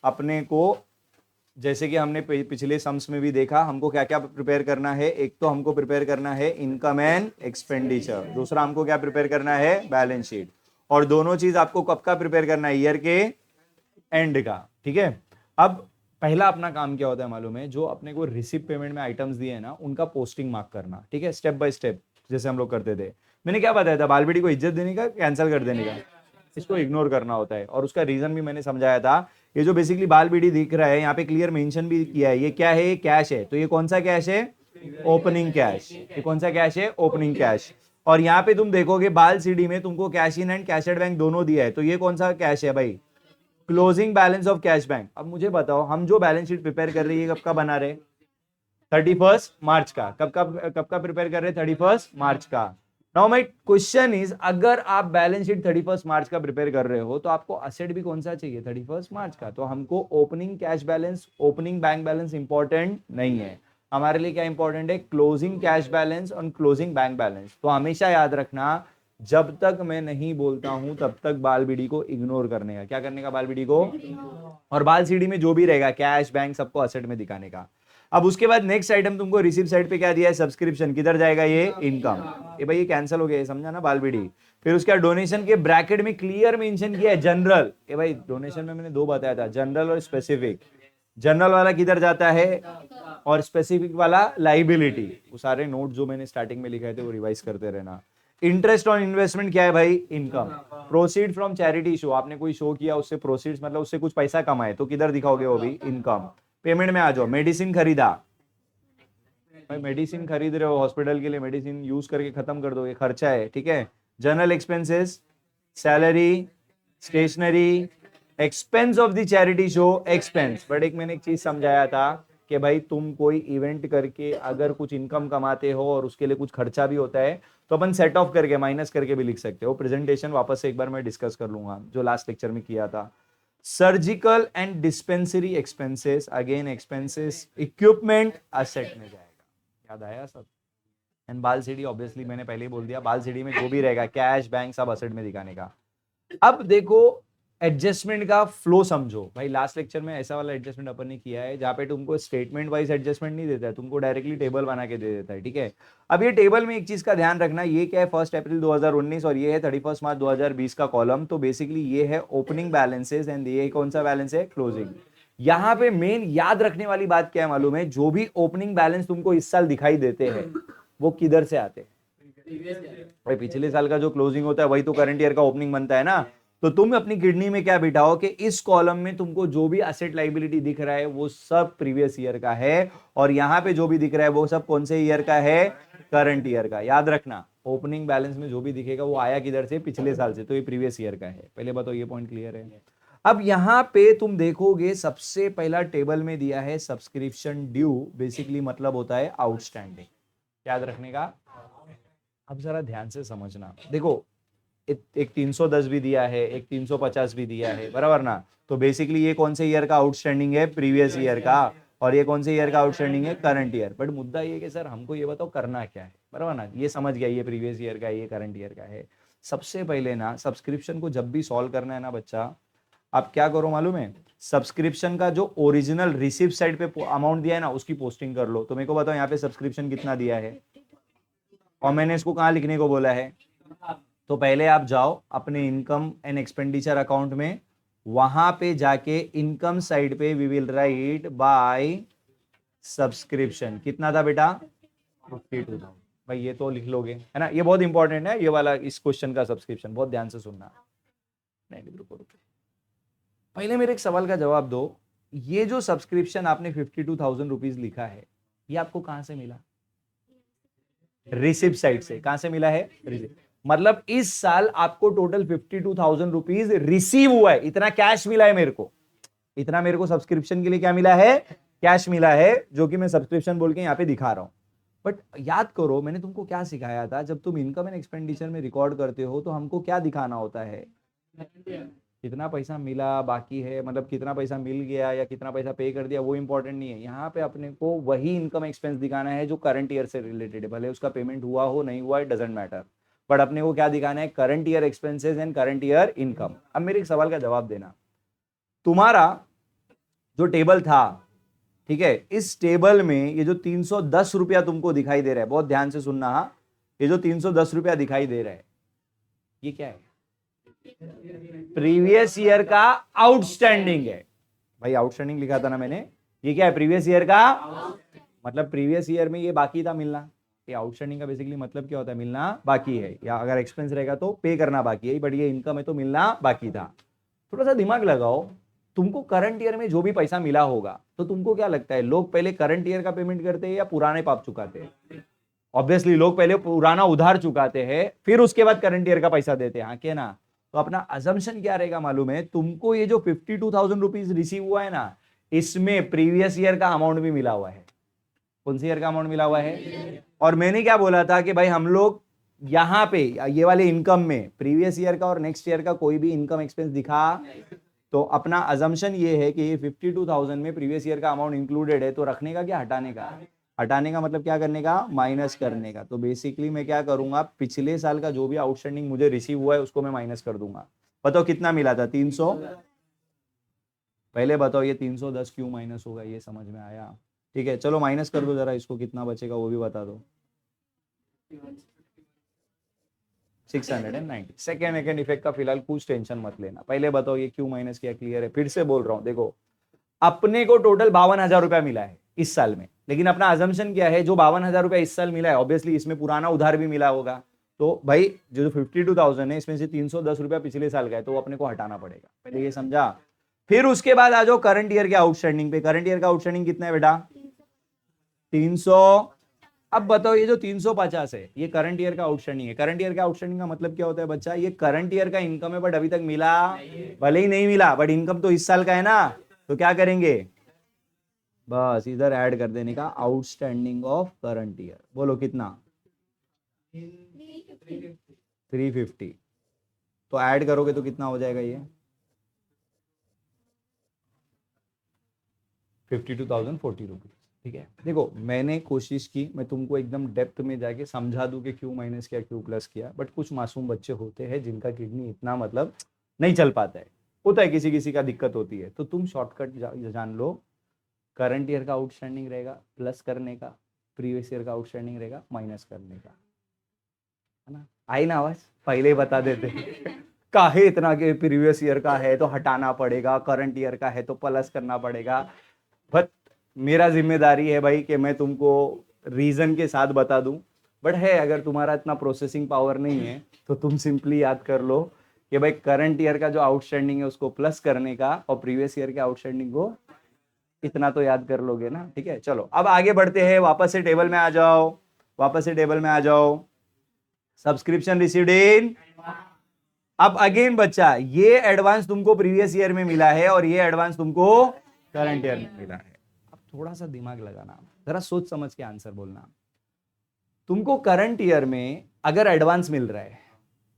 अपने को, जैसे कि हमने पिछले सम्स में भी देखा, हमको क्या क्या प्रिपेयर करना है। एक तो हमको प्रिपेयर करना है इनकम एंड एक्सपेंडिचर, दूसरा हमको क्या प्रिपेयर करना है, बैलेंस शीट। और दोनों चीज आपको कब का प्रिपेयर करना है, ईयर के एंड का, ठीक है। अब पहला अपना काम क्या होता है मालूम है, जो अपने को रिसिप्ट पेमेंट में आइटम्स दिए हैं ना, उनका पोस्टिंग मार्क करना, ठीक है, स्टेप बाय स्टेप, जैसे हम लोग करते थे। मैंने क्या बताया था, बालबीडी को इज्जत देने का, कैंसिल कर देने का, इसको इग्नोर करना होता है। और उसका रीजन भी मैंने समझाया था। ये जो बेसिकली बालबीडी दिख रहा है, यहाँ पे क्लियर मेंशन भी किया है, ये क्या है, ये कैश है। तो ये कौन सा कैश है, ओपनिंग कैश। ये कौन सा कैश है, ओपनिंग कैश। और यहाँ पे तुम देखोगे बाल सीडी में तुमको cash in and cash at bank दोनों दिया है। तो ये कौन सा कैश है भाई, closing balance of cash bank. अब मुझे बताओ, हम जो बैलेंस शीट प्रिपेयर कर रही है कब का बना रहे, 31 मार्च का। कब का प्रिपेयर कर रहे, 31 मार्च का। नाउ माय क्वेश्चन इज, अगर आप बैलेंस शीट 31 मार्च का प्रिपेयर कर रहे हो, तो आपको असेट भी कौन सा चाहिए, 31 मार्च का। तो हमको opening cash balance, opening bank balance important नहीं है। हमारे लिए क्या इंपॉर्टेंट है, क्लोजिंग कैश बैलेंस और क्लोजिंग बैंक बैलेंस। तो हमेशा याद रखना, जब तक मैं नहीं बोलता हूं तब तक बाल बीडी को इग्नोर करने का, क्या करने का, बाल बीडी को। और बाल सीडी में जो भी रहेगा कैश बैंक सबको असेट में दिखाने का। अब उसके बाद नेक्स्ट आइटम तुमको रिसिप्ट साइड पे क्या दिया है, सब्सक्रिप्शन। किधर जाएगा ये, इनकम। ये भाई ये कैंसिल हो गया, ये समझा ना, बालबीडी। फिर उसका डोनेशन के ब्रैकेट में क्लियर मेंशन किया है जनरल। ये भाई डोनेशन में मैंने दो बताया था, जनरल और स्पेसिफिक। जनरल वाला किधर जाता है और स्पेसिफिक वाला लाइबिलिटी। वो सारे नोट जो मैंने स्टार्टिंग में लिखाए थे वो रिवाइज करते रहना। इंटरेस्ट ऑन इन्वेस्टमेंट क्या है भाई, income. Proceed from charity show, आपने कोई शो किया, उससे प्रोसीड्स मतलब उससे कुछ पैसा कमाए, तो किधर दिखाओगे, वो भी इनकम। पेमेंट में आ जाओ, मेडिसिन खरीदा, भाई मेडिसिन खरीद रहे हो हॉस्पिटल के लिए, मेडिसिन यूज करके खत्म कर दोगे, खर्चा है, ठीक है। General expenses, salary, stationery, expense of the charity show, expense. But एक मैंने एक चीज समझाया था कि भाई तुम कोई इवेंट करके अगर कुछ इनकम कमाते हो और उसके लिए कुछ खर्चा भी होता है, तो अपन सेट ऑफ करके, माइनस करके भी लिख सकते हो। प्रेजेंटेशन वापस से एक बार मैं डिस्कस कर लूंगा, जो लास्ट लेक्चर में किया था। Surgical and dispensary expenses, again expenses, equipment asset में जाएगा। याद आया सब। एंड बाल सीडी ऑब्वियसली मैंने पहले ही बोल दिया, बाल सीडी में जो भी रहेगा कैश बैंक सब असेट में दिखाने का। अब देखो एडजस्टमेंट का फ्लो समझो भाई। लास्ट लेक्चर में ऐसा वाला एडजस्टमेंट अपन ने किया है जहां पे तुमको स्टेटमेंट वाइज एडजस्टमेंट नहीं देता है, तुमको डायरेक्टली टेबल बना के दे देता है, ठीक है। अब ये टेबल में एक चीज का ध्यान रखना, ये क्या है, 1 अप्रैल 2019 और ये है 31 मार्च 2020 का कॉलम। तो बेसिकली ये है ओपनिंग बैलेंसेस एंड ये कौन सा बैलेंस है, क्लोजिंग। यहाँ पे मेन याद रखने वाली बात क्या है मालूम है, जो भी ओपनिंग बैलेंस तुमको इस साल दिखाई देते हैं वो किधर से आते हैं, भाई पिछले साल का जो क्लोजिंग होता है वही तो करंट ईयर का ओपनिंग बनता है ना। तो तुम अपनी किडनी में क्या बिठाओ कि इस कॉलम में तुमको जो भी असेट लाइबिलिटी दिख रहा है वो सब प्रीवियस ईयर का है, और यहां पे जो भी दिख रहा है वो सब कौन से ईयर का है, करंट ईयर का। याद रखना, ओपनिंग बैलेंस में जो भी दिखेगा वो आया किधर से, पिछले साल से, तो ये प्रीवियस ईयर का है। पहले बताओ ये पॉइंट क्लियर है। अब यहां पे तुम देखोगे सबसे पहला टेबल में दिया है सब्सक्रिप्शन ड्यू, बेसिकली मतलब होता है आउटस्टैंडिंग, याद रखने का। अब जरा ध्यान से समझना, देखो एक 310 भी दिया है, एक 350 भी दिया है, बराबर ना। तो बेसिकली ये कौन से ईयर का आउटस्टैंडिंग है, प्रीवियस ईयर का, और ये कौन से ईयर का आउटस्टैंडिंग है, करंट ईयर। बट मुद्दा ये कि सर हमको ये बताओ करना क्या है, बराबर ना। ये समझ गया, ये प्रीवियस ईयर का है, ये करंट ईयर का है। सबसे पहले ना सब्सक्रिप्शन को जब भी सॉल्व करना है ना बच्चा, आप क्या करो मालूम है, सब्सक्रिप्शन का जो ओरिजिनल रिसिप्ट साइड पे अमाउंट दिया है ना उसकी पोस्टिंग कर लो। तो मेरे को बताओ यहाँ पे सब्सक्रिप्शन कितना दिया है और मैंने इसको कहाँ लिखने को बोला है। तो पहले आप जाओ अपने इनकम एंड एक्सपेंडिचर अकाउंट में, वहां पे जाके इनकम साइड पे we will write by subscription. कितना था बेटा, 52,000। भाई ये तो लिख लोगे है ना, ये बहुत इंपॉर्टेंट है ये वाला, इस क्वेश्चन का सब्सक्रिप्शन बहुत ध्यान से सुनना। नहीं रुको रुको, पहले मेरे एक सवाल का जवाब दो। ये जो सब्सक्रिप्शन आपने 52,000 रुपीज लिखा है, ये आपको कहां से मिला, रिसिप्ट साइड से। कहां से मिला है, रिसिप्ट। मतलब इस साल आपको टोटल 52,000 रुपीज रिसीव हुआ है, इतना कैश मिला है मेरे को, इतना मेरे को सब्सक्रिप्शन के लिए क्या मिला है, कैश मिला है, जो कि मैं सब्सक्रिप्शन बोल के यहां पे दिखा रहा हूं। बट याद करो मैंने तुमको क्या सिखाया था, जब तुम इनकम एंड एक्सपेंडिचर में रिकॉर्ड करते हो तो हमको क्या दिखाना होता है, कितना पैसा मिला बाकी है, मतलब कितना पैसा मिल गया या कितना पैसा पे कर दिया, वो इंपॉर्टेंट नहीं है। यहाँ पे अपने को वही इनकम एक्सपेंस दिखाना है जो करंट ईयर से रिलेटेड है, भले उसका पेमेंट हुआ हो नहीं हुआ, इट डजंट मैटर। बट अपने को क्या दिखाना है, current year expenses and current year income. अब मेरे एक सवाल का जवाब देना, तुम्हारा जो टेबल था, ठीक है, इस टेबल में ये जो 310 रुपया तुमको दिखाई दे रहा है, बहुत ध्यान से सुनना, ये जो 310 रुपया दिखाई दे रहा है, ये क्या है? प्रीवियस ईयर का आउटस्टैंडिंग है भाई, आउटस्टैंडिंग लिखा था ना मैंने, ये क्या है? प्रीवियस ईयर का, मतलब प्रीवियस ईयर में ये बाकी था मिलना। ये आउटस्टैंडिंग का बेसिकली मतलब क्या होता है? मिलना बाकी है, या अगर एक्सपेंस रहेगा तो पे करना बाकी है, बट ये इनकम है तो मिलना बाकी था। थोड़ा सा दिमाग लगाओ, तुमको करंट ईयर में जो भी पैसा मिला होगा, तो तुमको क्या लगता है, लोग पहले करंट ईयर का पेमेंट करते हैं या पुराने पाप चुकाते हैं? ऑब्वियसली लोग पहले पुराना उधार चुकाते हैं, फिर उसके बाद करंट ईयर का पैसा देते हैं, हाँ क्या ना? तो अपना अजम्पशन क्या रहेगा मालूम है तुमको? ये जो 52,000 रुपीज रिसीव हुआ है ना, इसमें प्रीवियस ईयर का अमाउंट भी मिला हुआ है। कौन सी ईयर का अमाउंट मिला हुआ है? और मैंने क्या बोला था कि भाई हम लोग यहां पे ये वाले इनकम में प्रीवियस ईयर का और नेक्स्ट ईयर का कोई भी इनकम एक्सपेंस दिखा, तो अपना अजम्पशन ये है कि ये 52,000 में प्रीवियस ईयर का अमाउंट इंक्लूडेड है, तो रखने का क्या हटाने का? हटाने का मतलब क्या करने का? माइनस करने का। तो बेसिकली मैं क्या करूंगा, पिछले साल का जो भी आउटस्टैंडिंग मुझे रिसीव हुआ है उसको मैं माइनस कर दूंगा। बताओ कितना मिला था? 300। पहले बताओ ये 310 क्यों माइनस होगा, ये समझ में आया? ठीक है, चलो माइनस कर दो जरा इसको, कितना बचेगा वो भी बता दो। 690। सेकेंड इफेक्ट का फिलहाल कुछ टेंशन मत लेना, पहले बताओ ये क्यों माइनस किया, क्लियर है? फिर से बोल रहा हूं, देखो अपने को टोटल 52,000 रुपया मिला है इस साल में, लेकिन अपना अजम्पशन क्या है, जो 52,000 रुपया इस साल मिला है, ऑब्वियसली इसमें पुराना उधार भी मिला होगा, तो भाई जो 52,000 है इसमें से 310 रुपया पिछले साल का है, तो वो अपने को हटाना पड़ेगा, पहले ये समझा। फिर उसके बाद आ जाओ करंट ईयर के आउटस्टैंडिंग पे। करंट ईयर का आउटस्टैंडिंग कितना है बेटा? 300। अब बताओ ये जो 350 है ये करंट ईयर का आउटस्टैंडिंग है। करंट ईयर का आउटस्टैंडिंग का मतलब क्या होता है बच्चा? ये करंट ईयर का इनकम है, बट अभी तक मिला, भले ही नहीं मिला, बट इनकम तो इस साल का है ना, तो क्या करेंगे, बस इधर ऐड कर देने का आउटस्टैंडिंग ऑफ करंट ईयर। बोलो कितना? 350। तो ऐड करोगे तो कितना हो जाएगा ये? 52,040 रुपीज। ठीक है, देखो मैंने कोशिश की मैं तुमको एकदम डेप्थ में जाके समझा दूं कि क्यों माइनस किया क्यों प्लस किया, बट कुछ मासूम बच्चे होते हैं जिनका किडनी इतना मतलब नहीं चल पाता है, होता है, किसी किसी का दिक्कत होती है, तो तुम शॉर्टकट जान लो, करंट ईयर का आउटस्टैंडिंग रहेगा प्लस करने का, प्रीवियस ईयर का आउटस्टैंडिंग रहेगा माइनस करने का, है ना? आई ना आवाज? पहले ही बता देते काहे इतना के प्रीवियस ईयर का है तो हटाना पड़ेगा, करंट ईयर का है तो प्लस करना पड़ेगा। बट मेरा जिम्मेदारी है भाई कि मैं तुमको रीजन के साथ बता दूं, बट है अगर तुम्हारा इतना प्रोसेसिंग पावर नहीं है तो तुम सिंपली याद कर लो कि भाई करंट ईयर का जो आउटस्टैंडिंग है उसको प्लस करने का, और प्रीवियस ईयर के आउटस्टैंडिंग को इतना तो याद कर लोगे ना। ठीक है, चलो अब आगे बढ़ते हैं, वापस से टेबल में आ जाओ, वापस से टेबल में आ जाओ। सब्सक्रिप्शन रिसीव्ड इन, अब अगेन बच्चा ये एडवांस तुमको प्रीवियस ईयर में मिला है और ये एडवांस तुमको करंट ईयर में मिला है। अब थोड़ा सा दिमाग लगाना, जरा सोच समझ के आंसर बोलना। तुमको करंट ईयर में अगर एडवांस मिल रहा है,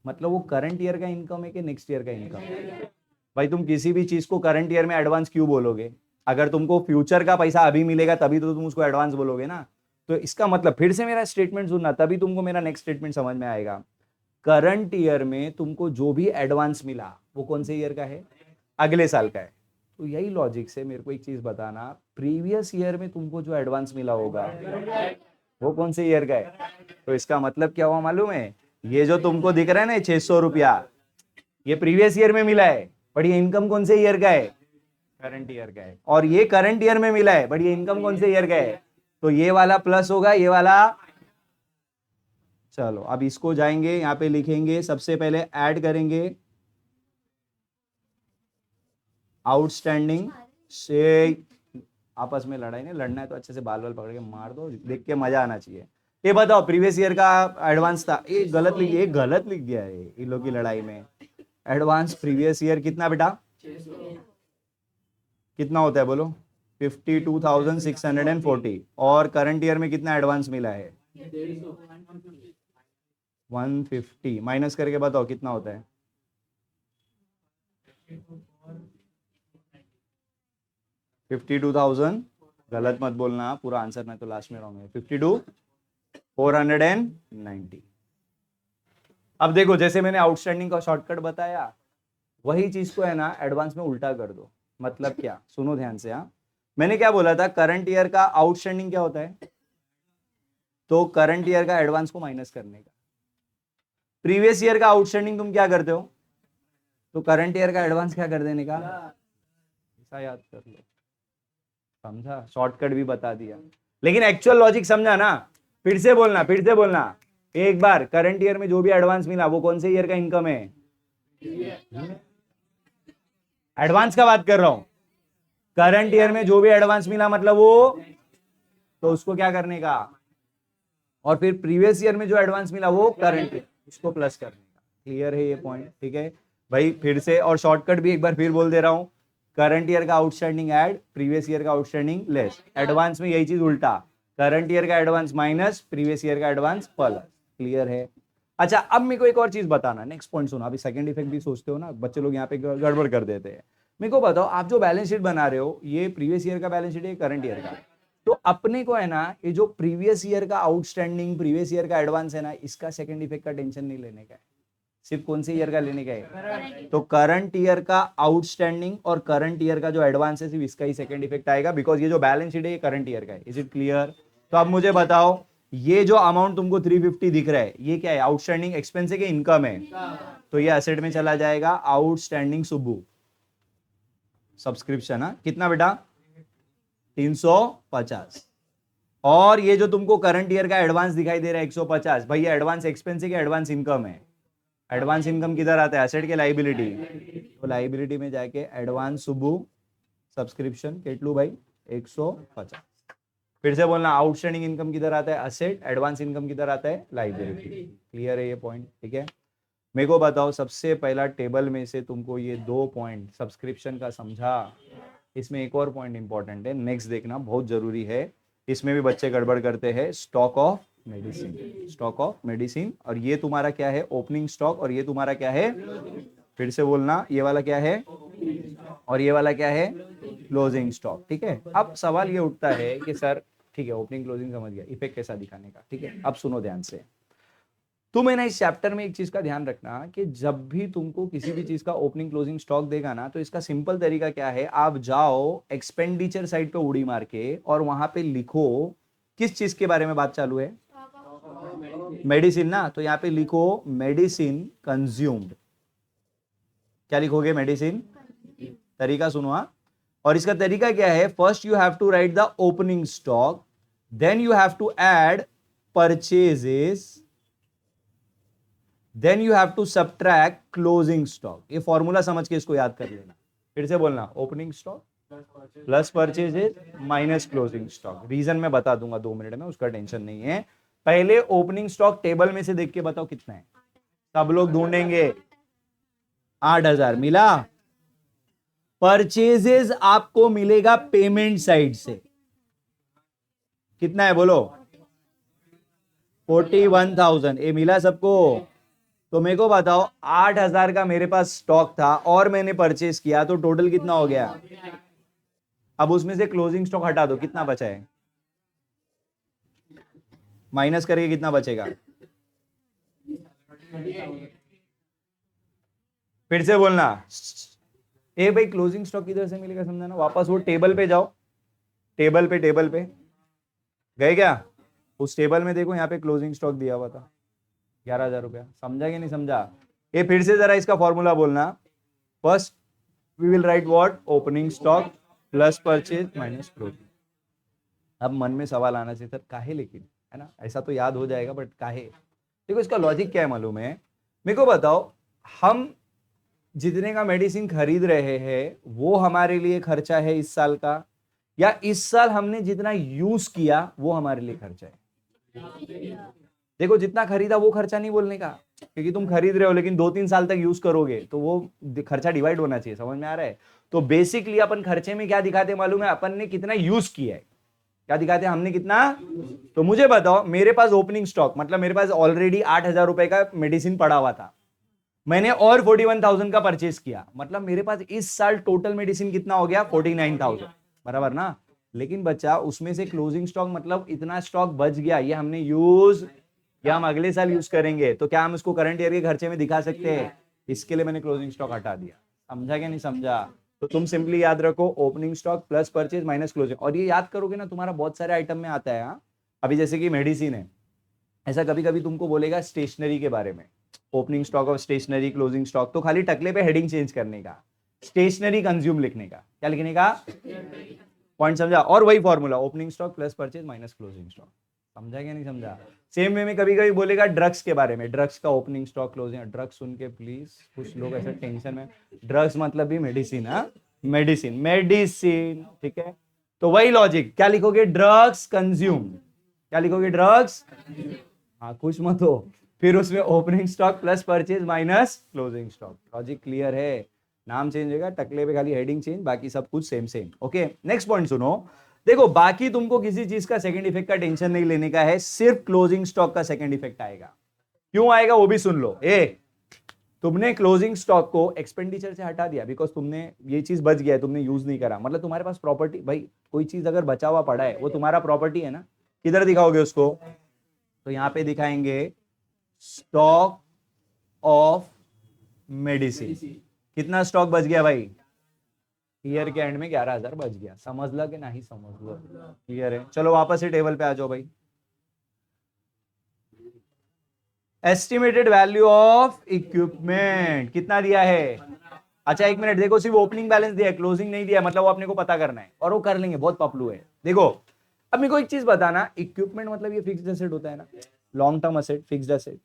मतलब वो करंट ईयर का इनकम है कि नेक्स्ट ईयर का इनकम है? भाई तुम किसी भी चीज को करंट ईयर में एडवांस क्यों बोलोगे? अगर तुमको फ्यूचर का पैसा अभी मिलेगा तभी तो तुम उसको एडवांस बोलोगे ना। तो इसका मतलब फिर से मेरा स्टेटमेंट सुनना, तभी तुमको मेरा नेक्स्ट स्टेटमेंट समझ में आएगा। करंट ईयर में तुमको जो भी एडवांस मिला वो कौन से ईयर का है? अगले साल का है। तो यही लॉजिक से मेरे को एक चीज बताना, प्रीवियस ईयर में तुमको जो एडवांस मिला होगा वो कौन से ईयर का है? तो इसका मतलब क्या हुआ मालूम है? ये जो तुमको दिख रहा है ना 600 रुपया, ये प्रीवियस ईयर में मिला है, बट ये इनकम कौन से ईयर का है? करंट ईयर का है। और ये करंट ईयर में मिला है, बट ये इनकम कौन से ईयर का है? तो ये वाला प्लस होगा, ये वाला। चलो अब इसको जाएंगे, यहां पे लिखेंगे, सबसे पहले ऐड करेंगे आउटस्टैंडिंग से, आपस में लड़ाई नहीं, लड़ना है तो अच्छे से बाल बाल पकड़ के मार दो, देख के मजा आना चाहिए। ये बताओ प्रीवियस ईयर का एडवांस था, ये गलत लिख दिया है इन लोग की लड़ाई में। एडवांस प्रीवियस ईयर कितना बेटा? कितना होता है बोलो? 52,640। और करंट ईयर में कितना एडवांस मिला है? 150। माइनस करके बताओ कितना होता है? 52,000। गलत मत बोलना पूरा आंसर, नहीं तो लास्ट में रॉन्ग है। 52,490। अब देखो जैसे मैंने आउटस्टैंडिंग का शॉर्टकट बताया, वही चीज को है ना एडवांस में उल्टा कर दो। मतलब क्या, सुनो ध्यान से। हाँ, मैंने क्या बोला था, करंट ईयर का आउटस्टैंडिंग क्या होता है, तो करंट ईयर का एडवांस को माइनस करने का। प्रीवियस ईयर का आउटस्टैंडिंग तुम क्या करते हो, तो करंट ईयर का एडवांस क्या कर देने का, ऐसा याद कर लो। समझा, शॉर्टकट भी बता दिया, लेकिन एक्चुअल लॉजिक समझा ना। फिर से बोलना, फिर से बोलना एक बार। करंट ईयर में जो भी एडवांस मिला वो कौन से ईयर का इनकम है, एडवांस का बात कर रहा हूं। करंट ईयर में जो भी एडवांस मिला मतलब वो, तो उसको क्या करने का, और फिर प्रीवियस ईयर में जो एडवांस मिला वो करंट ईयर, उसको प्लस करने का। क्लियर है ये पॉइंट, ठीक है भाई। फिर से, और शॉर्टकट भी एक बार फिर बोल दे रहा हूं, करंट ईयर का आउटस्टैंडिंग ऐड, प्रीवियस ईयर का आउटस्टैंडिंग लेस। एडवांस में यही चीज उल्टा, करंट ईयर का एडवांस माइनस, प्रीवियस ईयर का एडवांस प्लस। क्लियर है। अच्छा, अब मेरे को एक और चीज बताना, नेक्स्ट पॉइंट सुना। अभी सेकंड इफेक्ट भी सोचते हो ना बच्चे लोग, यहाँ पे गड़बड़ कर देते हैं। मेरे को बताओ, आप जो बैलेंस शीट बना रहे हो, ये प्रीवियस ईयर का बैलेंस शीट है, करंट ईयर का। तो अपने को है ना, ये जो प्रीवियस ईयर का आउटस्टैंडिंग, प्रीवियस ईयर का एडवांस है ना, इसका सेकंड इफेक्ट का टेंशन नहीं लेने का है, सिर्फ कौन से ईयर का लेने का है, तो करंट ईयर का आउटस्टैंडिंग और करंट ईयर का जो एडवांस है, सिर्फ इसका ही सेकंड इफेक्ट आएगा, बिकॉज ये जो बैलेंस शीट है ये करंट ईयर का है। Is it clear. तो अब मुझे बताओ, ये जो अमाउंट तुमको 350 दिख रहा है, ये क्या है, आउटस्टैंडिंग एक्सपेंस है कि इनकम है, तो ये एसेट में चला जाएगा। आउटस्टैंडिंग सुब्बू सब्सक्रिप्शन, कितना बेटा, 350। और ये जो तुमको करंट ईयर का एडवांस दिखाई दे रहा है 150, भाई ये एडवांस एक्सपेंस है कि एडवांस इनकम है, एडवांस इनकम किधर आता है, एसेट के लाइबिलिटी, तो लाइबिलिटी में जाके एडवांस सुब्बू सब्सक्रिप्शन केटलू भाई 150। फिर से बोलना, आउटस्टैंडिंग इनकम किधर आता है, एसेट, एडवांस इनकम किधर आता है, लाइबिलिटी। क्लियर है ये पॉइंट, ठीक है। मेरे को बताओ, सबसे पहला टेबल में से तुमको ये 2 पॉइंट सब्सक्रिप्शन का समझा, इसमें एक और पॉइंट इंपॉर्टेंट है, नेक्स्ट देखना, बहुत जरूरी है। इसमें भी बच्चे गड़बड़ करते हैं, stock of medicine, stock of medicine. और ये तुम्हारा क्या है, ओपनिंग स्टॉक, और ये तुम्हारा क्या है, फिर से बोलना, ये वाला क्या है, और ये वाला क्या है, क्लोजिंग स्टॉक। ठीक है। अब सवाल ये उठता है कि सर ठीक है, ओपनिंग क्लोजिंग समझ गया, इफेक्ट कैसा दिखाने का। ठीक है, अब सुनो ध्यान से। तुम है ना इस चैप्टर में एक चीज का ध्यान रखना कि जब भी तुमको किसी भी चीज का ओपनिंग क्लोजिंग स्टॉक देगा ना, तो इसका सिंपल तरीका क्या है, आप जाओ एक्सपेंडिचर साइड पे उड़ी मार के और वहां पे लिखो किस चीज के बारे में बात चालू है, मेडिसिन ना, तो यहां पे लिखो मेडिसिन कंज्यूम्ड। क्या लिखोगे, मेडिसिन। तरीका सुनो, और इसका तरीका क्या है, first you have to write the opening stock, then you have to add purchases, then you have to subtract closing stock. ये फॉर्मूला समझ के इसको याद कर लेना। फिर से बोलना, opening stock plus purchases minus closing stock. Reason मैं बता दूंगा 2 मिनट में, उसका टेंशन नहीं है। पहले ओपनिंग स्टॉक टेबल में से देख के बताओ कितना है, सब लोग ढूंढेंगे। 8000 मिला। परचेजेस आपको मिलेगा पेमेंट साइड से, कितना है बोलो, 41,000। ये मिला सबको। तो मेरे को बताओ, 8,000 का मेरे पास स्टॉक था और मैंने परचेज किया, तो टोटल कितना हो गया। अब उसमें से क्लोजिंग स्टॉक हटा दो, कितना बचा है, माइनस करके कितना बचेगा, फिर से बोलना। ए भाई, क्लोजिंग स्टॉक किधर से मिलेगा समझाना। वापस वो टेबल पे जाओ, टेबल पे गए क्या, उस टेबल में देखो, यहाँ पे क्लोजिंग स्टॉक दिया हुआ था 11,000 रुपया। समझा कि नहीं समझा। ये फिर से जरा इसका फॉर्मूला बोलना। First we will write what, opening stock plus purchase minus closing. अब मन में सवाल आना चाहिए, सर काहे, लेकिन है ना, ऐसा तो याद हो जाएगा बट काहे। देखो इसका लॉजिक क्या है मालूम है, मेरे को बताओ, हम जितने का मेडिसिन खरीद रहे हैं वो हमारे लिए खर्चा है इस साल का, या इस साल हमने जितना यूज किया वो हमारे लिए खर्चा है। देखो, जितना खरीदा वो खर्चा नहीं बोलने का, क्योंकि तुम खरीद रहे हो लेकिन 2-3 साल तक यूज करोगे, तो वो खर्चा डिवाइड होना चाहिए। समझ में आ रहा है। तो बेसिकली अपन खर्चे में क्या दिखाते मालूम है, अपन ने कितना यूज किया है, क्या दिखाते हैं, हमने कितना। तो मुझे बताओ, मेरे पास ओपनिंग स्टॉक मतलब मेरे पास ऑलरेडी 8,000 रुपए का मेडिसिन पड़ा हुआ था, मैंने और 41,000 का परचेज किया, मतलब मेरे पास इस साल टोटल मेडिसिन कितना हो गया, 49,000, बराबर ना। लेकिन बच्चा, उसमें से क्लोजिंग स्टॉक मतलब इतना स्टॉक बच गया, ये हमने यूज या हम अगले साल यूज करेंगे, तो क्या हम इसको करंट ईयर के खर्चे में दिखा सकते हैं, इसके लिए मैंने क्लोजिंग स्टॉक हटा दिया। समझा क्या नहीं समझा। तो तुम सिंपली याद रखो opening stock plus purchase minus closing, और ये याद करोगे ना तुम्हारा बहुत सारे आइटम में आता है। हाँ, अभी जैसे कि मेडिसिन है, ऐसा कभी कभी तुमको बोलेगा स्टेशनरी के बारे में, opening stock of stationery, closing stock, तो खाली टकले पे हेडिंग चेंज करने का, स्टेशनरी कंज्यूम लिखने का, क्या लिखने का, पॉइंट समझा। और वही formula opening stock plus purchase minus closing stock, समझा क्या नहीं समझा। सेम वे में कभी कभी बोलेगा ड्रग्स के बारे में, ड्रग्स का ओपनिंग स्टॉक क्लोजिंग, ड्रग्स सुन के प्लीज कुछ लोग ऐसे टेंशन में, ड्रग्स मतलब भी मेडिसिन, हाँ मेडिसिन मेडिसिन, ठीक है। तो वही लॉजिक, क्या लिखोगे, ड्रग्स कंज्यूम, क्या लिखोगे, ड्रग्स, हाँ खुश मत हो, फिर उसमें opening stock plus purchase minus closing stock. Logic clear है, नाम चेंज होगा, टकले पे खाली हेडिंग चेंज, बाकी सब कुछ same same. Okay, next point सुनो। देखो बाकी तुमको किसी चीज का सेकंड इफेक्ट का टेंशन नहीं लेने का है, सिर्फ क्लोजिंग स्टॉक का सेकंड इफेक्ट आएगा। क्यों आएगा वो भी सुन लो। तुमने क्लोजिंग स्टॉक को एक्सपेंडिचर से हटा दिया, बिकॉज तुमने ये चीज बच गया है, तुमने यूज नहीं करा, मतलब तुम्हारे पास प्रॉपर्टी, भाई कोई चीज अगर बचा हुआ पड़ा है वो तुम्हारा प्रॉपर्टी है ना, किधर दिखाओगे उसको, तो यहां पे दिखाएंगे स्टॉक ऑफ मेडिसिन। कितना स्टॉक बच गया भाई, ईयर के एंड में 11,000 बच गया, समझ लो कि नहीं समझ लो, क्लियर है। चलो वापस से टेबल पे आ जाओ भाई। एस्टिमेटेड वैल्यू ऑफ इक्विपमेंट कितना दिया है, अच्छा एक मिनट देखो, सिर्फ ओपनिंग बैलेंस दिया है, क्लोजिंग नहीं दिया, मतलब वो अपने को पता करना है, और वो कर लेंगे, बहुत पपलू है। देखो अब मेरे को एक चीज बताना, इक्विपमेंट मतलब ये फिक्स्ड एसेट होता है ना, long term asset, fixed asset,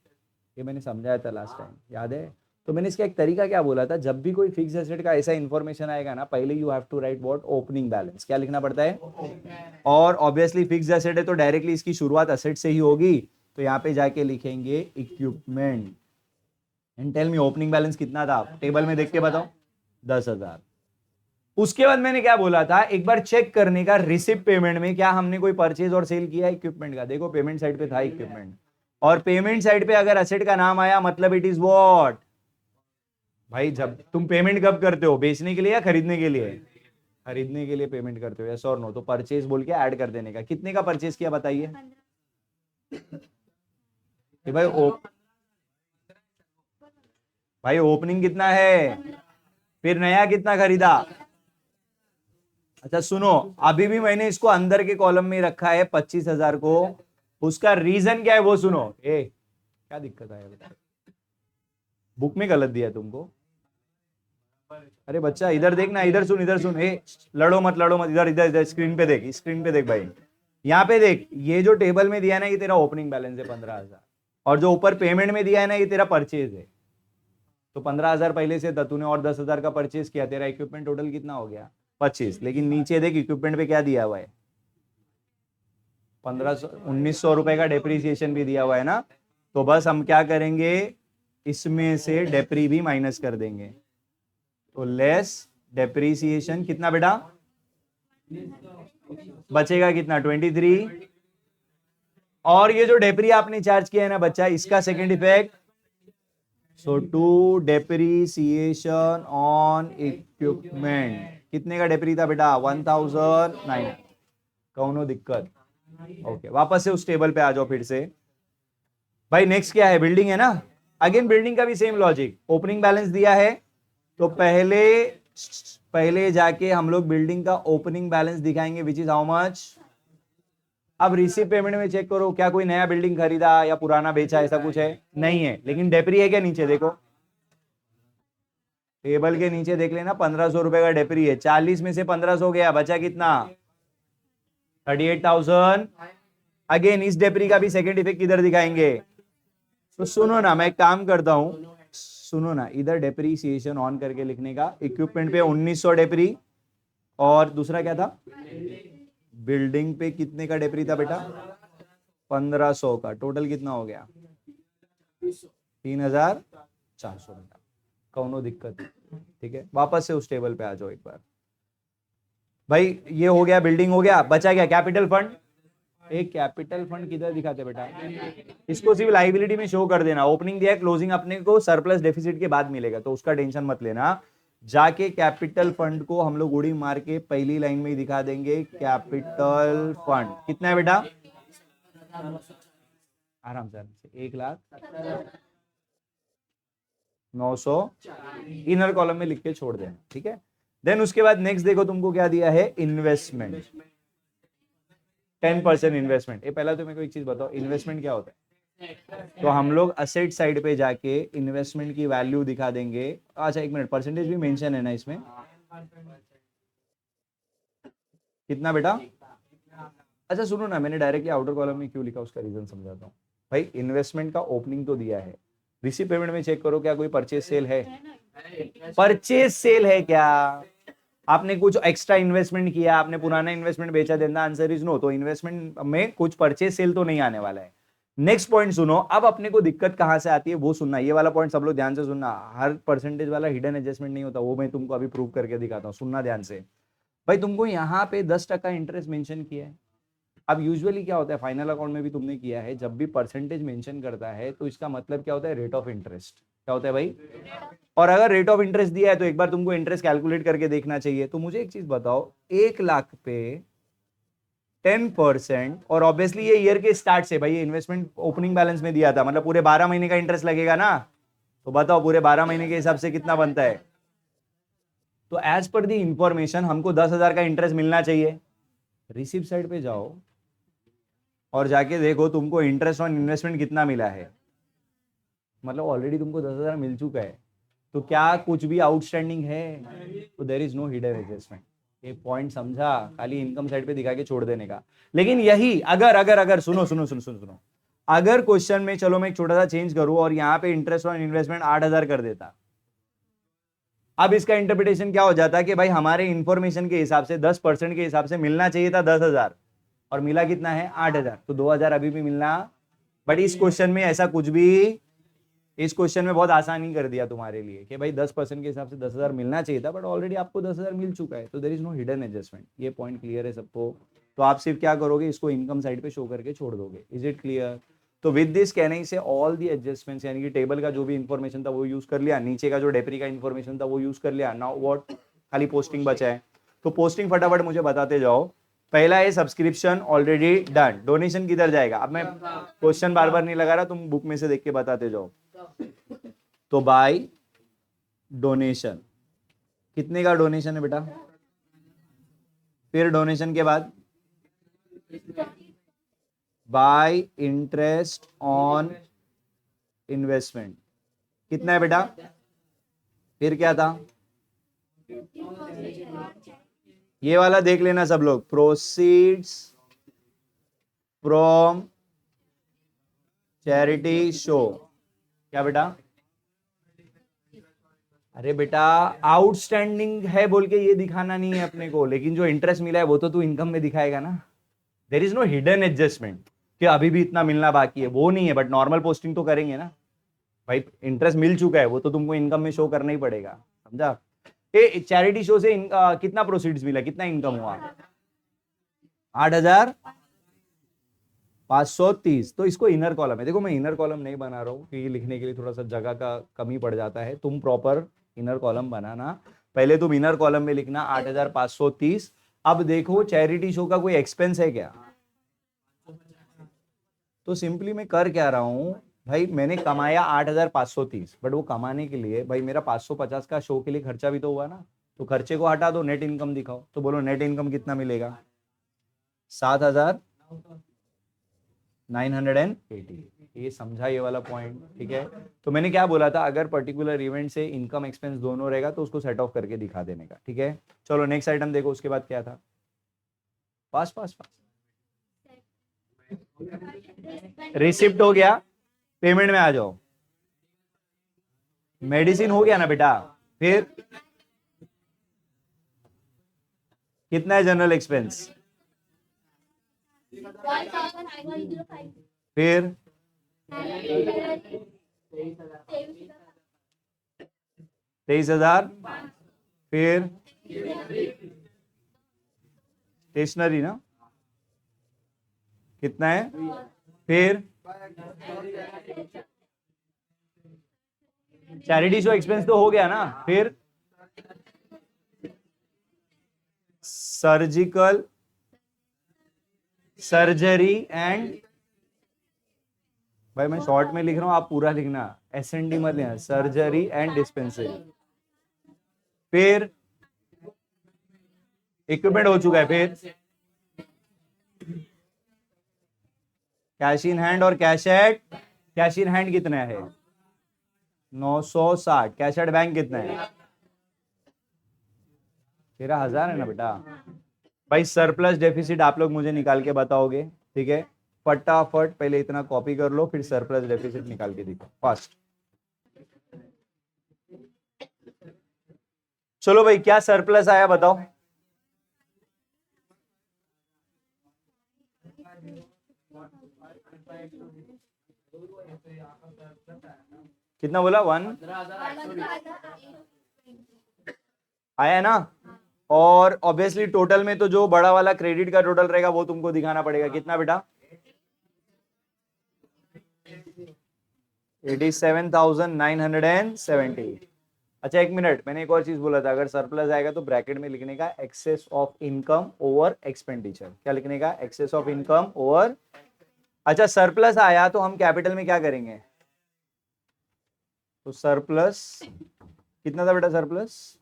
ये मैंने समझाया था लास्ट टाइम, याद है। तो मैंने इसका एक तरीका क्या बोला था, जब भी कोई फिक्स्ड एसेट का ऐसा इंफॉर्मेशन आएगा ना, पहले you have to write what, opening balance, क्या लिखना पड़ता है, और ऑब्वियसली फिक्स्ड एसेट है तो डायरेक्टली इसकी शुरुआत एसेट से ही होगी, तो यहाँ पे जाके लिखेंगे equipment. And tell me opening balance कितना था, टेबल में देख के बताओ, 10,000। उसके बाद मैंने क्या बोला था, एक बार चेक करने का रिसिप्ट पेमेंट में क्या हमने कोई परचेज और सेल किया इक्विपमेंट का, देखो पेमेंट साइड पे था इक्विपमेंट, और पेमेंट साइड पे अगर एसेट का नाम आया मतलब इट इज व्हाट, भाई जब तुम पेमेंट कब करते हो, बेचने के लिए या खरीदने के लिए, खरीदने के लिए पेमेंट करते हो, यस और नो, तो परचेज बोल के ऐड कर देने का। कितने का परचेज किया बताइए भाई, भाई ओपनिंग कितना है, फिर नया कितना खरीदा। अच्छा सुनो, अभी भी मैंने इसको अंदर के कॉलम में रखा है 25,000 को, उसका रीजन क्या है वो सुनो। क्या दिक्कत है बता, बुक में गलत दिया है तुमको, अरे बच्चा इधर देखना, इधर सुन, इधर सुन, लड़ो मत लड़ो मत, इधर इधर इधर स्क्रीन पे देख, स्क्रीन पे देख भाई, यहाँ पे देख, ये जो टेबल में दिया है ना, ये तेरा ओपनिंग बैलेंस है 15,000, और जो ऊपर पेमेंट में दिया है ना, ये तेरा परचेज है। तो 15,000 पहले से था, तूने और 10,000 का परचेज किया, तेरा इक्विपमेंट टोटल कितना हो गया, 25। लेकिन नीचे देख इक्विपमेंट पे क्या दिया हुआ है, 1,900 रुपए का डेप्रीसिएशन भी दिया हुआ है ना, तो बस हम क्या करेंगे, इसमें से डेप्री भी माइनस कर देंगे, तो लेस डेप्रीसिएशन कितना बेटा, बचेगा कितना 23, और ये जो डेप्री आपने चार्ज किया है ना बच्चा, इसका second effect, so to depreciation on equipment, कितने का डेप्री था बेटा, 1,009, कौनो दिक्कत, ओके वापस से उस टेबल पे आ जाओ फिर से भाई। नेक्स्ट क्या है, बिल्डिंग है ना, अगेन बिल्डिंग का भी सेम लॉजिक, ओपनिंग बैलेंस दिया है तो पहले पहले जाके हम लोग बिल्डिंग का ओपनिंग बैलेंस दिखाएंगे, विच इज हाउ मच। अब रिसीव पेमेंट में चेक करो, क्या कोई नया बिल्डिंग खरीदा या पुराना बेचा, ऐसा कुछ है नहीं है, लेकिन डेप्री है क्या नीचे देखो, टेबल के नीचे देख लेना, 1,500 रुपए का डेप्री है, 40 में से 1,500 गया, बचा कितना, 38,000। अगेन इस डेप्री का भी सेकंड इफेक्ट किधर दिखाएंगे, तो सुनो ना, मैं एक काम करता हूं, सुनो ना, इधर डेप्रीसिएशन ऑन करके लिखने का, इक्विपमेंट पे 1,900 डेप्री, और दूसरा क्या था, बिल्डिंग पे कितने का डेप्री था बेटा, 1,500 का, टोटल कितना हो गया 3,400 बेटा, कौनो दिक्कत, ठीक है। वापस से उस टेबल पे आ जाओ एक बार भाई, ये हो गया, बिल्डिंग हो गया, बचा गया कैपिटल फंड। एक कैपिटल फंड किधर दिखाते बेटा, इसको सिर्फ लाइबिलिटी में शो कर देना, ओपनिंग दिया, क्लोजिंग अपने को सरप्लस डेफिसिट के बाद मिलेगा, तो उसका टेंशन मत लेना। जाके कैपिटल फंड को हम लोग उड़ी मार के पहली लाइन में ही दिखा देंगे, कैपिटल फंड कितना है बेटा, आराम से 1,09,00,000 इनर कॉलम में लिख के छोड़ देना, ठीक है। देन उसके बाद नेक्स्ट देखो तुमको क्या दिया है, इन्वेस्टमेंट, 10% इन्वेस्टमेंट। ये पहला तो मेरे को एक चीज बताओ, इन्वेस्टमेंट क्या होता है? तो हम लोग असेट साइड पे जाके इन्वेस्टमेंट की वैल्यू दिखा देंगे। अच्छा एक मिनट, परसेंटेज भी मेंशन है ना इसमें, कितना बेटा? अच्छा सुनो ना, मैंने डायरेक्टली आउटर कॉलम में क्यों लिखा उसका रीजन समझाता हूँ। भाई इन्वेस्टमेंट का ओपनिंग तो दिया है, रिसीव पेमेंट में चेक करो क्या कोई परचेज सेल है? परचेज सेल है क्या? आपने कुछ एक्स्ट्रा इन्वेस्टमेंट किया, आपने पुराना इन्वेस्टमेंट बेचा, देना आंसर इज नो। तो इन्वेस्टमेंट में कुछ परचेज सेल तो नहीं आने वाला है। नेक्स्ट पॉइंट सुनो, अब अपने को दिक्कत कहां से आती है वो सुनना। ये वाला पॉइंट सब लोग ध्यान से सुनना, हर परसेंटेज वाला हिडन एडजस्टमेंट नहीं होता, वो मैं तुमको अभी प्रूव करके दिखाता हूँ, सुनना ध्यान से। भाई तुमको यहाँ पे 10% इंटरेस्ट मेंशन किया है। अब यूजुअली क्या होता है, फाइनल अकाउंट में भी तुमने किया है, जब भी परसेंटेज मेंशन करता है तो इसका मतलब क्या होता है, रेट ऑफ इंटरेस्ट। क्या होता है भाई? और अगर रेट ऑफ इंटरेस्ट दिया है तो एक बार तुमको इंटरेस्ट कैलकुलेट करके देखना चाहिए। तो मुझे एक चीज बताओ, 1 लाख पे 10%, और ऑब्वियसली ये ईयर के स्टार्ट से, भाई ये इन्वेस्टमेंट ओपनिंग बैलेंस में दिया था, मतलब पूरे 12 महीने का इंटरेस्ट लगेगा ना। तो बताओ पूरे 12 महीने के हिसाब से कितना बनता है? तो एज पर दी इंफॉर्मेशन हमको 10,000 का इंटरेस्ट मिलना चाहिए। रिसीव साइड पे जाओ और जाके देखो तुमको इंटरेस्ट ऑन इन्वेस्टमेंट कितना मिला है, मतलब ऑलरेडी तुमको 10,000 मिल चुका है। तो क्या कुछ भी आउटस्टैंडिंग है? तो there is no hidden adjustment. ये पॉइंट समझा, खाली इनकम साइड पे दिखा के छोड़ देने का। लेकिन यही अगर अगर अगर सुनो सुनो सुनो सुनो सुनो, अगर क्वेश्चन में चलो मैं एक छोटा सा चेंज करूं और यहाँ पे इंटरेस्ट ऑन इन्वेस्टमेंट 8,000 कर देता, अब इसका इंटरप्रिटेशन क्या हो जाता कि भाई हमारे इंफॉर्मेशन के हिसाब से 10% के हिसाब से मिलना चाहिए था 10,000, और मिला कितना है 8,000, तो 2,000 अभी भी मिलना। बट इस क्वेश्चन में ऐसा कुछ भी, इस क्वेश्चन में बहुत आसानी कर दिया तुम्हारे लिए कि भाई 10% के हिसाब से 10,000 मिलना चाहिए था, बट ऑलरेडी आपको 10,000 मिल चुका है, तो there is no hidden adjustment. ये पॉइंट क्लियर है सबको? तो आप सिर्फ क्या करोगे, इसको इनकम साइड पे शो करके छोड़ दोगे। Is it clear? तो विद दिस कहने से ऑल दी एडजस्टमेंट्स, यानी कि टेबल का जो भी इंफॉर्मेशन था वो यूज कर लिया, नीचे का जो डेप्री का इंफॉर्मेशन था वो यूज कर लिया। नाउ व्हाट, खाली पोस्टिंग बचा है। तो पोस्टिंग फटाफट मुझे बताते जाओ। पहला है सब्सक्रिप्शन, ऑलरेडी डन। डोनेशन किधर जाएगा? अब मैं क्वेश्चन बार बार नहीं लगा रहा, तुम बुक में से देख के बताते जाओ। तो बाय डोनेशन, कितने का डोनेशन है बेटा? फिर डोनेशन के बाद बाय इंटरेस्ट ऑन इन्वेस्टमेंट, कितना है बेटा? फिर क्या था? ये वाला देख लेना सब लोग, प्रोसीड्स फ्रॉम चैरिटी शो। क्या बेटा? अरे बेटा आउटस्टैंडिंग है बोल के ये दिखाना नहीं है अपने को, लेकिन जो इंटरेस्ट मिला है वो तो तू इनकम में दिखाएगा ना। There is no hidden adjustment कि अभी भी इतना मिलना बाकी है, वो नहीं है। बट नॉर्मल पोस्टिंग तो करेंगे ना भाई, इंटरेस्ट मिल चुका है वो तो तुमको इनकम में शो करना ही पड़ेगा, समझा? ये चैरिटी शो से कितना प्रोसीड्स मिला, कितना इनकम हुआ? 8,530। तो इसको इनर कॉलम है, देखो मैं इनर कॉलम नहीं बना रहा हूँ क्योंकि लिखने के लिए थोड़ा सा जगह का कमी पड़ जाता है। तुम प्रॉपर इनर कॉलम बनाना, पहले तुम इनर कॉलम में लिखना 8,530। अब देखो चैरिटी शो का कोई एक्सपेंस है क्या? तो सिंपली मैं कर क्या रहा हूं भाई, मैंने कमाया 8,530, बट वो कमाने के लिए भाई मेरा 550 का शो के लिए खर्चा भी तो हुआ ना। तो खर्चे को हटा दो, नेट इनकम दिखाओ। तो बोलो नेट इनकम कितना मिलेगा? 7,980। ये समझा ये वाला पॉइंट? ठीक है। तो मैंने क्या बोला था, अगर पर्टिकुलर इवेंट से इनकम एक्सपेंस दोनों रहेगा तो उसको सेट ऑफ करके दिखा देने का। ठीक है, चलो नेक्स्ट आइटम देखो, उसके बाद क्या था? पास पास पास, रिसिप्ट हो गया, पेमेंट में आ जाओ। मेडिसिन हो गया ना बेटा? फिर कितना है जनरल एक्सपेंस? फिर 23,000। फिर स्टेशनरी ना, कितना है? फिर चैरिटी शो एक्सपेंस तो हो गया ना। फिर सर्जिकल, सर्जरी एंड, भाई मैं शॉर्ट में लिख रहा हूं, आप पूरा लिखना, एसएनडी मत लेना, सर्जरी एंड डिस्पेंसरी। फिर इक्विपमेंट हो चुका है, फिर कैश इन हैंड और cash at, cash in hand कितना है 960, कैश एट बैंक कितना है 13,000 है ना बेटा। भाई सरप्लस डेफिसिट आप लोग मुझे निकाल के बताओगे, ठीक है, फटाफट पहले इतना कॉपी कर लो, फिर सरप्लस डेफिसिट निकाल के दिखो फास्ट। चलो भाई, क्या सरप्लस आया बताओ। कितना बोला 1 आया ना। और ऑब्वियसली टोटल में तो जो बड़ा वाला क्रेडिट का टोटल रहेगा वो तुमको दिखाना पड़ेगा, कितना बेटा 87,970। अच्छा एक मिनट, मैंने एक और चीज बोला था, अगर सरप्लस आएगा तो ब्रैकेट में लिखने का excess of income over expenditure. क्या लिखने का, एक्सेस ऑफ इनकम ओवर। अच्छा सरप्लस आया तो हम कैपिटल में क्या करेंगे, तो सरप्लस कितना था बेटा, सरप्लस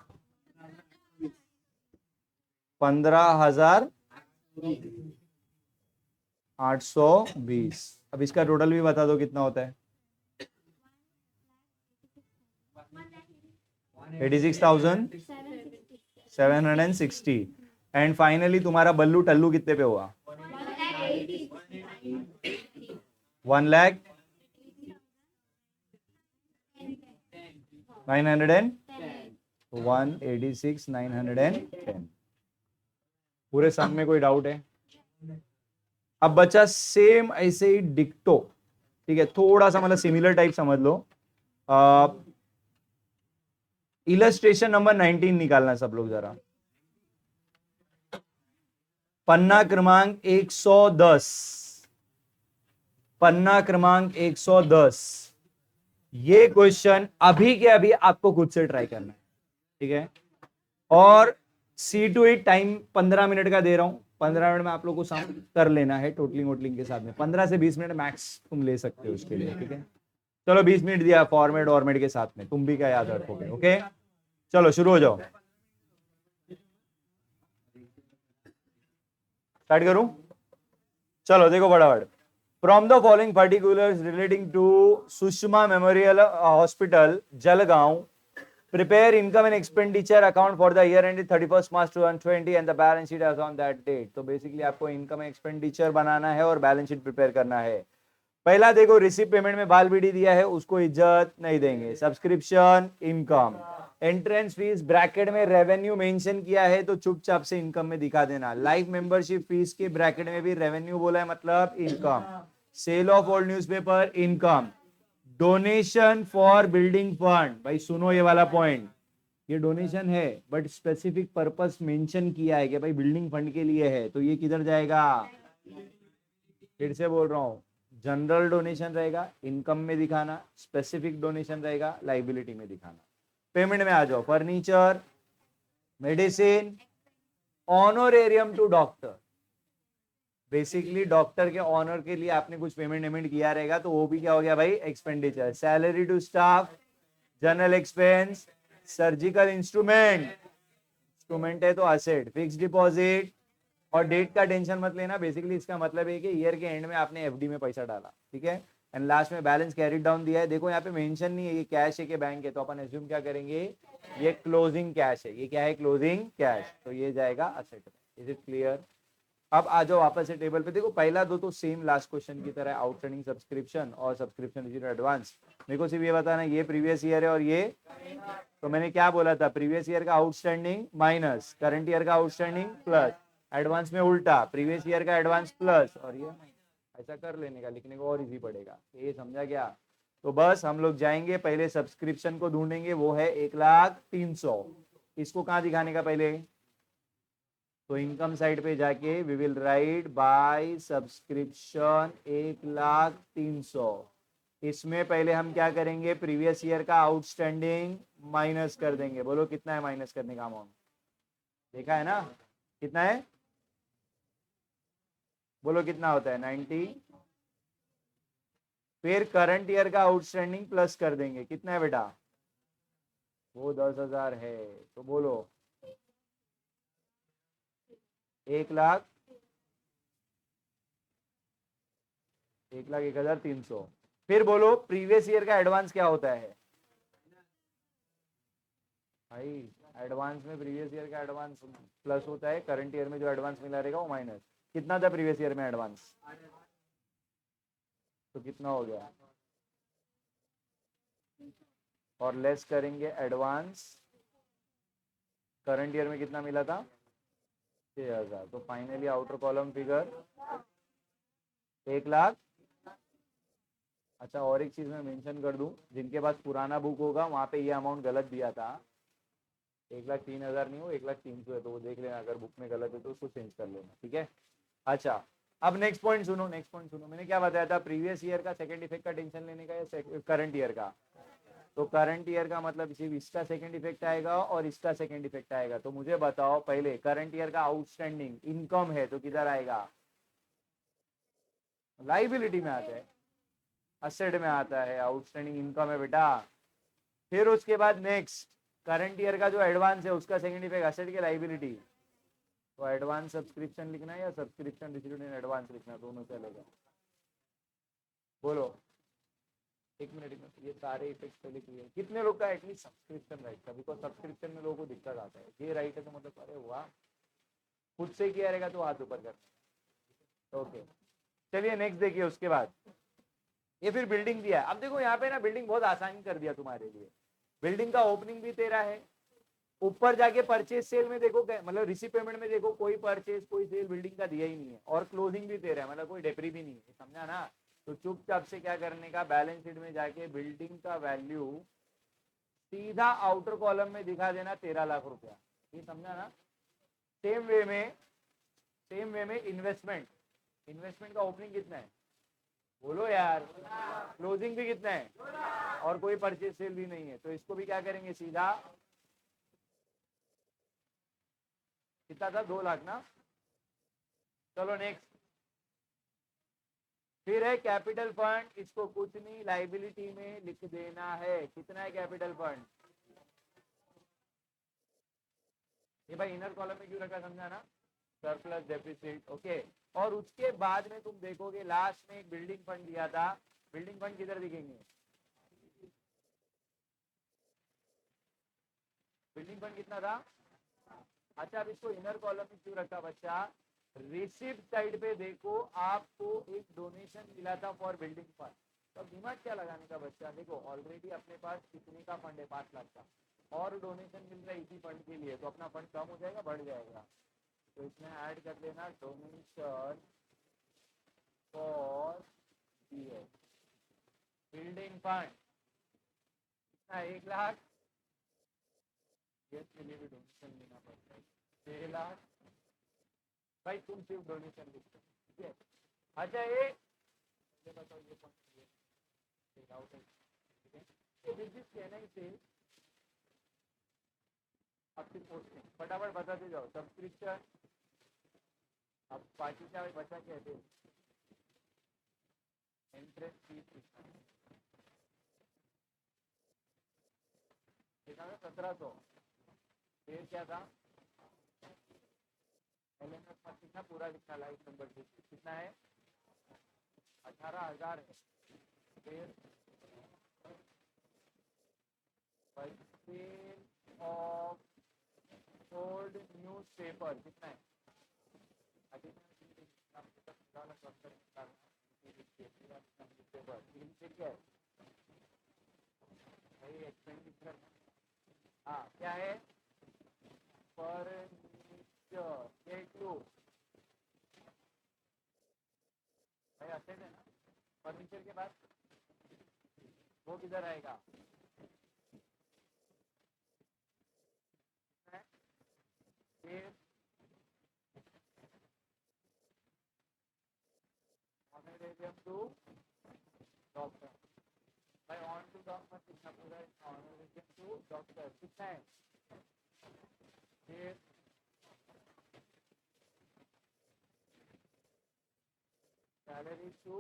15,820। अब इसका टोटल भी बता दो कितना होता है 86,760। एंड फाइनली तुम्हारा बल्लू टल्लू कितने पे हुआ 1,910 186,910। पूरे सम में कोई डाउट है। अब बचा सेम ऐसे ही डिक्टो, ठीक है, थोड़ा सा मतलब सिमिलर टाइप समझ लो। इलस्ट्रेशन नंबर 19 निकालना सब लोग जरा, पन्ना क्रमांक 110, पन्ना क्रमांक 110। ये क्वेश्चन अभी के अभी आपको खुद से ट्राई करना है, ठीक है। और सी टू इट टाइम 15 मिनट का दे रहा हूं, 15 मिनट में आप लोग को सम कर लेना है टोटलिंग वोटलिंग के साथ में। 15 से 20 मिनट मैक्स तुम ले सकते हो उसके लिए, ठीक है। चलो 20 मिनट दिया फॉर्मेट वॉर्मेट के साथ में, तुम भी क्या याद रखोगे। ओके चलो शुरू हो जाओ, स्टार्ट करूं। चलो देखो फटाफट। From the following particulars relating to Sushma memorial hospital Jalgaon, prepare income and expenditure account for the year ended 31st March 2020 and the balance sheet as on that date। तो बेसिकली आपको इनकम एक्सपेंडिचर बनाना है और balance sheet prepare करना है। पहला देखो, receipt payment में बाल बीड़ी दिया है, उसको इज्जत नहीं देंगे। Subscription income, entrance fees bracket में रेवेन्यू मेंशन किया है तो चुपचाप से इनकम में दिखा देना। लाइफ मेंबरशिप फीस के ब्रैकेट में भी रेवेन्यू बोला है मतलब income. Sale of old newspaper income. Donation for building fund, भाई सुनो ये वाला पॉइंट, ये डोनेशन है बट स्पेसिफिक पर्पस मेंशन किया है कि भाई बिल्डिंग फंड के लिए है, तो ये किधर जाएगा, फिर से बोल रहा हूं, जनरल डोनेशन रहेगा इनकम में दिखाना, स्पेसिफिक डोनेशन रहेगा लाइबिलिटी में दिखाना। पेमेंट में आ जाओ, furniture, medicine, honorarium to doctor. Basically doctor के ऑनर के लिए आपने कुछ पेमेंट किया रहेगा तो वो भी क्या हो गया भाई, expenditure. Salary to staff, general expense, surgical instrument, instrument है तो असेट, फिक्स डिपॉजिट। और डेट का टेंशन मत लेना, बेसिकली इसका मतलब है कि ईयर के एंड में आपने एफडी में पैसा डाला, ठीक है। एंड लास्ट में बैलेंस कैरी डाउन दिया है। देखो यहाँ पे मेंशन नहीं है ये कैश है कि बैंक है, तो अपन एज्यूम क्या करेंगे, ये क्लोजिंग कैश है। ये क्या है, क्लोजिंग कैश, तो ये जाएगा असेट में। Is it clear. अब आ जाओ वापस से टेबल पे। देखो पहला दो तो सेम लास्ट क्वेश्चन की तरह, आउटस्टैंडिंग सब्सक्रिप्शन और सब्सक्रिप्शन रिसीट एडवांस। मेरे को सिर्फ ये बताना ये प्रीवियस ईयर है और ये, तो मैंने क्या बोला था, प्रीवियस ईयर का आउटस्टैंडिंग माइनस करंट ईयर का आउटस्टैंडिंग प्लस, एडवांस में उल्टा, प्रीवियस ईयर का एडवांस प्लस और ये ऐसा कर लेने का, लिखने को और इजी पड़ेगा। ये समझा क्या। तो बस हम लोग जाएंगे पहले सब्सक्रिप्शन को ढूंढेंगे, वो है 1,03,000। इसको कहाँ दिखाने का पहले, तो इनकम साइड पे जाके we will write by subscription 1,03,000। इसमें पहले हम क्या करेंगे, प्रीवियस ईयर का आउटस्टैंडिंग माइनस कर देंगे। बोलो कितना है माइनस करने का अमाउंट, देखा है ना कितना है, बोलो कितना होता है 90। फिर करंट ईयर का आउटस्टैंडिंग प्लस कर देंगे, कितना है बेटा, वो 10,000 है, तो बोलो 1 लाख 1,01,300। फिर बोलो प्रीवियस ईयर का एडवांस क्या होता है भाई? एडवांस में प्रीवियस ईयर का एडवांस प्लस होता है, करंट ईयर में जो एडवांस मिला रहेगा वो माइनस। कितना था प्रीवियस ईयर में एडवांस? तो कितना हो गया? और लेस करेंगे एडवांस, करंट ईयर में कितना मिला था? 6,000। तो finally outer column figure 1 lakh. अच्छा, और एक चीज मैं मेंशन कर दूं, जिनके पास पुराना बुक होगा वहां पे ये अमाउंट गलत दिया था। 1,03,000 नहीं हो, 1,03,000 है, तो वो देख लेना, अगर बुक में गलत है तो उसको चेंज कर लेना, ठीक है। अच्छा, अब नेक्स्ट पॉइंट सुनो, नेक्स्ट पॉइंट सुनो। मैंने क्या बताया था? प्रीवियस ईयर का सेकंड इफेक्ट का टेंशन लेने का या करंट ईयर का? तो करंट ईयर का मतलब सिर्फ इसका सेकंड इफेक्ट आएगा और इसका सेकंड इफेक्ट आएगा। तो मुझे बताओ पहले, करंट ईयर का आउटस्टैंडिंग इनकम है तो किधर आएगा? लाइबिलिटी में आता है, असेट में आता है, आउटस्टैंडिंग इनकम है बेटा। फिर उसके बाद नेक्स्ट, करंट ईयर का जो एडवांस है उसका सेकंड इफेक्ट असेट की लाइबिलिटी। तो एडवांस सब्सक्रिप्शन लिखना है या सब्सक्रिप्शन रिसीव्ड इन एडवांस लिखना है? दोनों चलेगा। बोलो, एक मिनट एक मिनट, ये सारे इफेक्ट पहले क्लियर। कितने लोग का एटलीस्ट सब्सक्रिप्शन राइट था? बिकॉज सब्सक्रिप्शन में लोगों को दिक्कत आता है। ये राइट है तो मतलब अरे वाह, खुद से किया रहेगा तो हाथ ऊपर कर। ओके, चलिए नेक्स्ट देखिए। उसके बाद ये फिर बिल्डिंग दिया है। अब देखो यहाँ पे ना बिल्डिंग बहुत आसान कर दिया तुम्हारे लिए। बिल्डिंग का ओपनिंग भी तेरा है, ऊपर जाके परचेज सेल में देखो, मतलब रिसीव पेमेंट में देखो, कोई परचेज कोई सेल बिल्डिंग का दिया ही नहीं है, और क्लोजिंग भी तेरा है, मतलब कोई डेप्री भी नहीं है, समझा ना? तो चुपचाप से क्या करने का, बैलेंस शीट में जाके बिल्डिंग का वैल्यू सीधा आउटर कॉलम में दिखा देना, 13,00,000 रुपया। ये समझा ना? सेम वे में, सेम वे में इन्वेस्टमेंट, इन्वेस्टमेंट का ओपनिंग कितना है बोलो यार, क्लोजिंग भी कितना है, और कोई परचेज सेल भी नहीं है, तो इसको भी क्या करेंगे सीधा, कितना था? 2 लाख ना। चलो नेक्स्ट, फिर है कैपिटल फंड। इसको कुछ नहीं, लाइबिलिटी में लिख देना है। कितना है कैपिटल फंड? ये भाई इनर कॉलम में क्यों रखा, समझा ना? Surplus deficit, okay. और उसके बाद में तुम देखोगे लास्ट में एक बिल्डिंग फंड दिया था। बिल्डिंग फंड किधर दिखेंगे? बिल्डिंग फंड कितना था? अच्छा, अब इसको इनर कॉलम में क्यों रखा बच्चा? रिसिप्ट साइड पे देखो, आपको एक डोनेशन मिला था फॉर बिल्डिंग फंड। तो दिमाग क्या लगाने का बच्चा, देखो ऑलरेडी अपने पास कितने का फंड है? 5 लाख का, और डोनेशन मिल रहा है इसी फंड के लिए, तो अपना फंड कम हो जाएगा बढ़ जाएगा? तो इसमें ऐड कर देना डोनेशन फॉर बिल्डिंग फंड। कितना? 1 लाख। इसके लिए भी डोनेशन लेना पड़ता है, 6 लाख। भाई तुम सिर्फ डोनेशन लिखो, ठीक है? अच्छा, ये बताओ, ये आउट है, ठीक है? ये दिस कहना ही से आपकी पोस्टिंग फटाफट बताते जाओ। सब्सक्रिप्शन, अब बाकी क्या बचा कहते हैं, इंटरेस्ट फीस कितना था? 1,700। फिर क्या था? एलएमएस का कितना पूरा लिखा, लाइफ नंबर कितना है? 18,000 है। फिर purchase of old news paper कितना है? एक्सपेंडिचर, हाँ क्या है? फर्नीचर, ये क्यों भाई? असेट है ना। फर्नीचर के बाद वो किधर आएगा? फिर ऑनरेरियम टू डॉक्टर, भाई ऑन टू डॉक्टर कितना पूरा है? ऑनरेरियम टू डॉक्टर कितना है? फिर सैलरी टू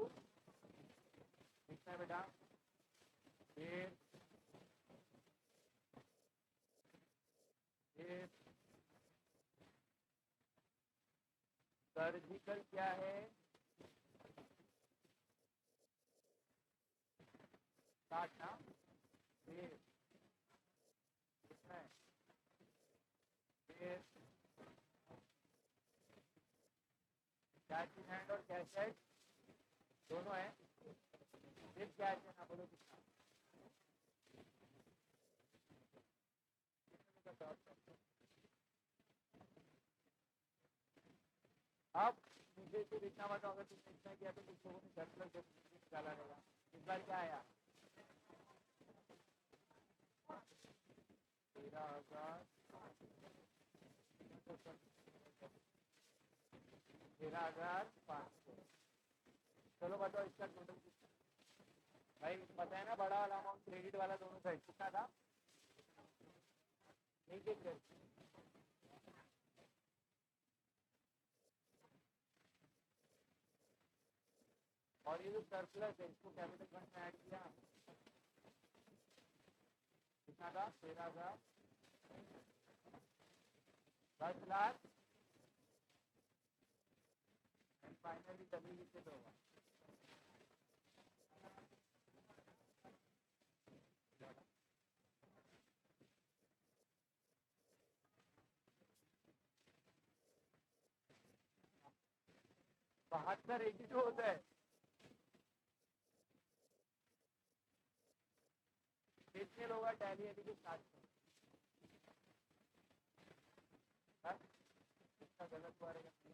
कितना है बेटा? फिर फिर सर्जिकल क्या है? काटना। फिर इसमें फिर कैच इन हैंड और कैच हेड दोनों है। फिर कैच है ना, बोलो कितना? अब मुझे तो इतना बताओ, अगर तुमने इतना किया तो कुछ लोगों ने 10 प्लस 10 निकाला रहेगा। इस बार क्या आया? 13,000, 13,500। चलो बताओ इसका टोटल कितना? भाई पता है ना, बड़ा वाला अमाउंट क्रेडिट वाला दोनों साइड कितना था? नहीं देख, और ये जो सरप्लस है इसको कैपिटल फंड में ऐड किया कितना था? 13,000, 10,00,000 एंड फाइनली तभी विकसित होगा। बहत्तर 82 होता है। कितने लोग टैली अभी के साथ में? इतना गलत हुआ रहेगा।